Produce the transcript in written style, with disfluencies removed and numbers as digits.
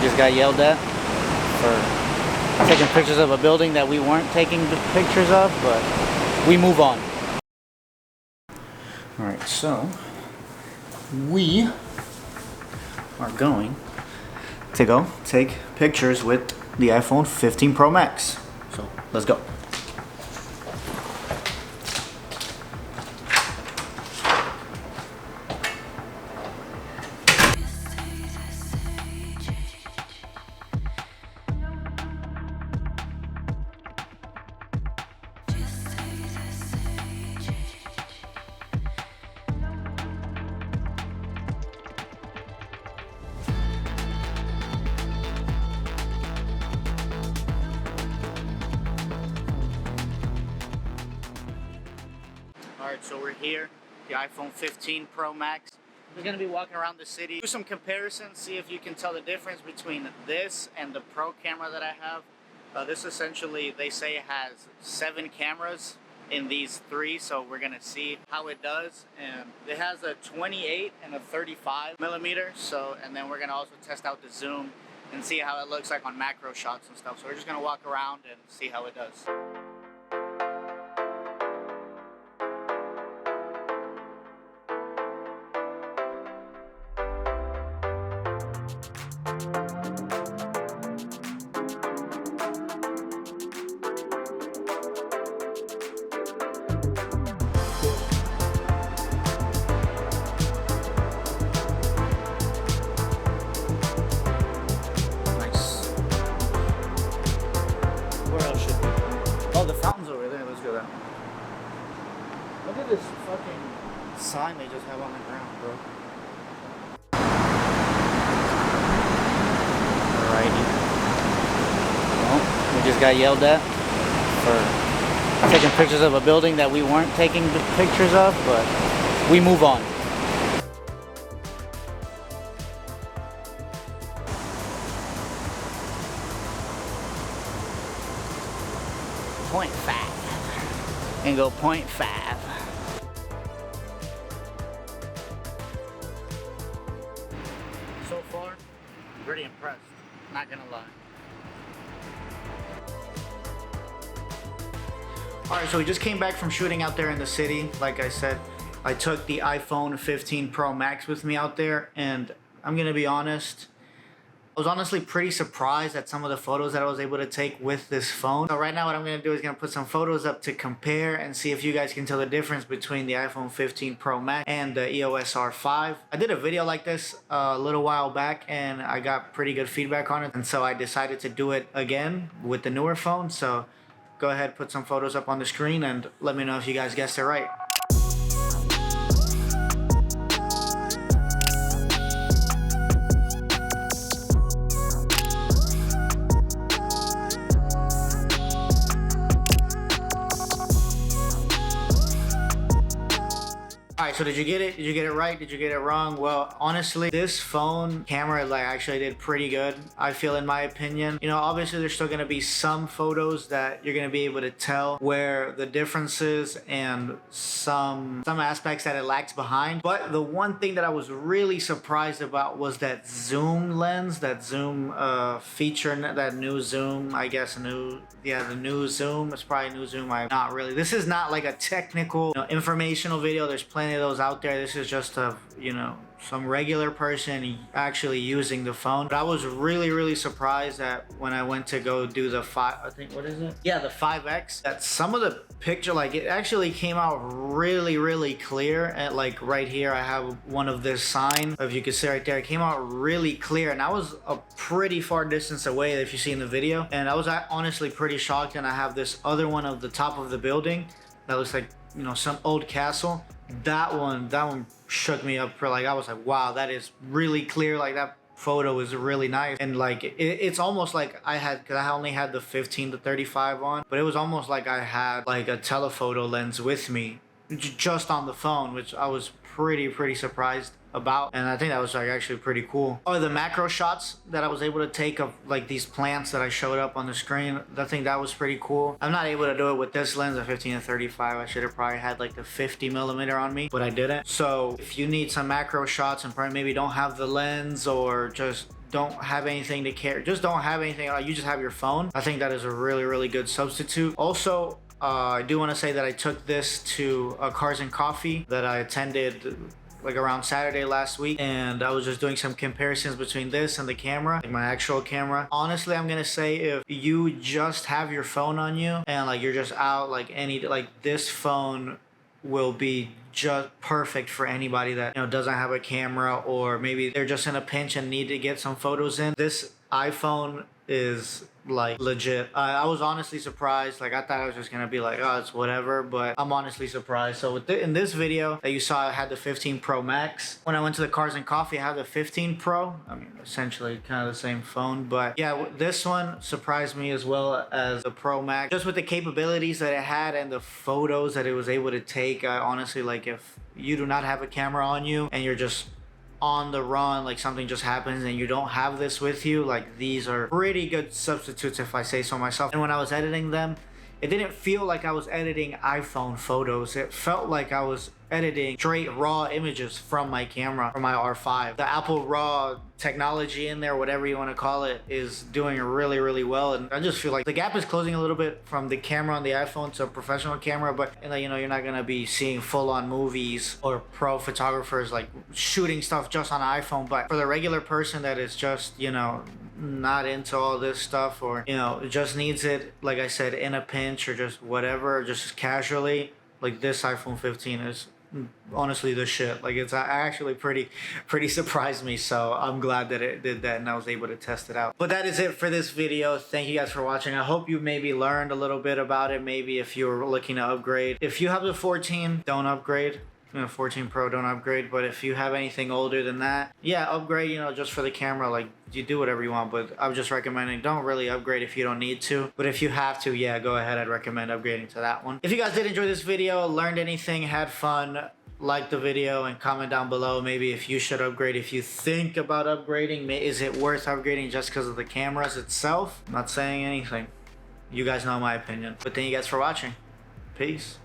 just got yelled at for taking pictures of a building that we weren't taking the pictures of, but we move on. Alright, so we are going to go take pictures with the iPhone 15 Pro Max. So let's go. Alright, so we're here, the iPhone 15 Pro Max. We're going to be walking around the city, do some comparisons, see if you can tell the difference between this and the Pro camera that I have. This essentially, they say, has 7 cameras in these 3, so we're going to see how it does. And it has a 28 and a 35 millimeter, so, and then we're going to also test out the zoom and see how it looks like on macro shots and stuff. So we're just going to walk around and see how it does. Oh, the fountain's over there. Let's go there. Look at this fucking sign they just have on the ground, bro. Alrighty. Well, we just got yelled at for taking pictures of a building that we weren't taking the pictures of, but we move on. .5 and go 0.5. So far, I'm pretty impressed, not gonna lie. Alright, so we just came back from shooting out there in the city. Like I said, I took the iPhone 15 Pro Max with me out there, and I'm gonna be honest, I was honestly pretty surprised at some of the photos that I was able to take with this phone. So right now what I'm going to do is going to put some photos up to compare and see if you guys can tell the difference between the iPhone 15 Pro Max and the EOS R5. I did a video like this a little while back and I got pretty good feedback on it. And so I decided to do it again with the newer phone. So go ahead, put some photos up on the screen and let me know if you guys guessed it right. Alright, so did you get it? Did you get it right? Did you get it wrong? Well, honestly, this phone camera actually did pretty good, I feel, in my opinion. You know, obviously there's still going to be some photos that you're going to be able to tell where the differences and some aspects that it lacks behind. But the one thing that I was really surprised about was that zoom lens, that zoom feature, that new zoom, I guess, the new zoom. It's probably new zoom. Not really. This is not like a technical, informational video. There's plenty of those out there. This is just a, some regular person actually using the phone. But I was really surprised that when I went to go do the what is it? Yeah, the 5X, that some of the picture, it actually came out really clear. And right here, I have one of this sign. If you can see right there, it came out really clear. And I was a pretty far distance away, if you see in the video. And I was honestly pretty shocked. And I have this other one of the top of the building that looks like, some old castle. That one shook me up for I was like, wow, that is really clear. That photo is really nice. And it's almost like I had, because I only had the 15 to 35 on, but it was almost like I had a telephoto lens with me just on the phone, which I was pretty surprised about, and I think that was actually pretty cool. Oh, the macro shots that I was able to take of these plants that I showed up on the screen, I think that was pretty cool. I'm not able to do it with this lens, a 15 to 35. I should have probably had the 50 millimeter on me, but I didn't. So if you need some macro shots and probably maybe don't have the lens or just don't have anything to carry, just don't have anything, you just have your phone, I think that is a really good substitute. Also, I do want to say that I took this to a Cars and Coffee that I attended like around Saturday last week, and I was just doing some comparisons between this and the camera, like my actual camera. Honestly, I'm gonna say if you just have your phone on you and like you're just out, like this phone will be just perfect for anybody that, you know, doesn't have a camera, or maybe they're just in a pinch and need to get some photos in. This iPhone is like legit. I was honestly surprised. Like I thought I was just gonna be like, oh, it's whatever, but I'm honestly surprised. So in this video that you saw, I had the 15 Pro Max. When I went to the Cars and Coffee, I had the 15 Pro. I mean, essentially kind of the same phone, but yeah, this one surprised me as well as the Pro Max, just with the capabilities that it had and the photos that it was able to take. I honestly, like, if you do not have a camera on you and you're just on the run, like something just happens and you don't have this with you, like these are pretty good substitutes if I say so myself. And when I was editing them, it didn't feel like I was editing iPhone photos. It felt like I was editing straight raw images from my camera, from my R5. The Apple RAW technology in there, whatever you want to call it, is doing really well. And I just feel like the gap is closing a little bit from the camera on the iPhone to a professional camera, but you know, you're not gonna be seeing full-on movies or pro photographers like shooting stuff just on an iPhone. But for the regular person that is just, you know, not into all this stuff, or, you know, just needs it, like I said, in a pinch or just whatever, just casually, like this iPhone 15 is honestly the shit. Like it's actually pretty surprised me, so I'm glad that it did that and I was able to test it out. But that is it for this video. Thank you guys for watching. I hope you maybe learned a little bit about it. Maybe if you're looking to upgrade, if you have the 14, don't upgrade. 14 Pro, don't upgrade. But if you have anything older than that, yeah, upgrade, you know, just for the camera. Like, you do whatever you want, but I'm just recommending don't really upgrade if you don't need to. But if you have to, yeah, go ahead. I'd recommend upgrading to that one. If you guys did enjoy this video, learned anything, had fun, like the video and comment down below maybe if you should upgrade, if you think about upgrading. Is it worth upgrading just because of the cameras itself? I'm not saying anything. You guys know my opinion. But thank you guys for watching. Peace.